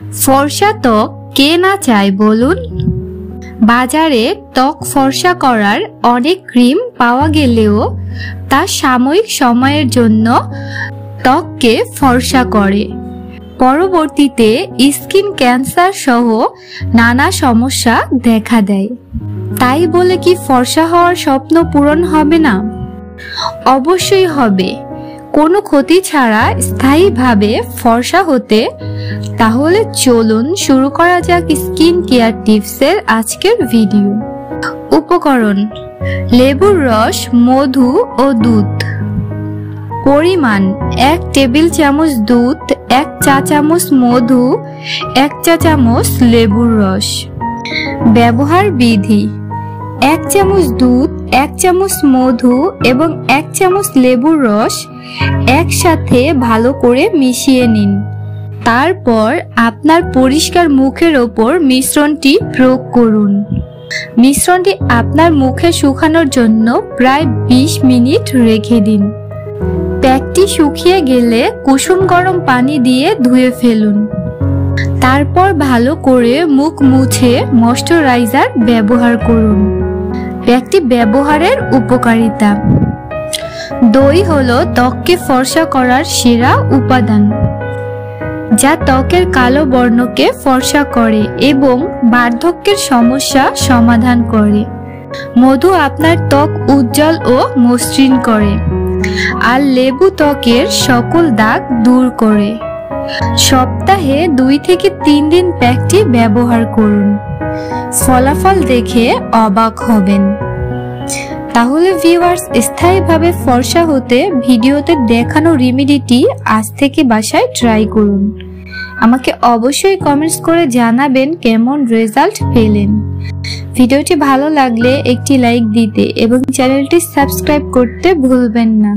ফর্সা ত্বক কে না চায় বলুন? বাজারে ত্বক ফর্সা করার অনেক ক্রিম পাওয়া গেলেও তা সাময়িক সময়ের জন্য ত্বককে ফর্সা করে, পরবর্তীতে স্কিন ক্যান্সার সহ নানা সমস্যা দেখা দেয়। তাই বলে কি ফর্সা হওয়ার স্বপ্ন পূরণ হবে না? অবশ্যই হবে, কোনো ক্ষতি ছাড়া স্থায়ীভাবে ফর্সা হতে। তাহলে চলুন শুরু করা যাক স্কিন কেয়ার টিপসের আজকের ভিডিও। উপকরণ: লেবুর রস, মধু ও দুধ। পরিমাণ: 1 টেবিল চামচ দুধ, 1 চা চামচ মধু, 1 চা চামচ লেবুর রস। ব্যবহার বিধি: 1 চামচ দুধ, 1 চামচ মধু এবং 1 চামচ লেবুর রস একসাথে ভালো করে মিশিয়ে নিন। তারপর আপনার পরিষ্কার মুখের ওপর মিশ্রণটি প্রয়োগ করুন। মিশ্রণটি আপনার মুখে শুকানোর জন্য প্রায় 20 মিনিট রেখে দিন। প্যাকটি শুকিয়ে গেলে কুসুম গরম পানি দিয়ে ধুয়ে ফেলুন। তারপর ভালো করে মুখ মুছে ময়শ্চারাইজার ব্যবহার করুন। প্যাকটি ব্যবহারের উপকারিতা: দই হলো ত্বককে ফর্সা করার সেরা উপাদান, যা ত্বকের কালো বর্ণকে ফর্সা করে এবং বার্ধক্যের সমস্যা সমাধান করে। মধু আপনার ত্বক উজ্জ্বল ও মসৃণ করে, আর লেবু ত্বকের সকল দাগ দূর করে। সপ্তাহে 2 থেকে 3 দিন প্যাকটি ব্যবহার করুন, ফলাফল দেখে অবাক হবেন। তাহলে ভিউয়ার্স, স্থায়ীভাবে ফর্সা হতে ভিডিওতে দেখানো রেমেডিটি আজ থেকে বাসায় ট্রাই করুন। আমাকে অবশ্যই কমেন্টস করে জানাবেন কেমন রেজাল্ট পেলেন। ভিডিওটি ভালো লাগলে একটি লাইক দিতে এবং চ্যানেলটি সাবস্ক্রাইব করতে ভুলবেন না।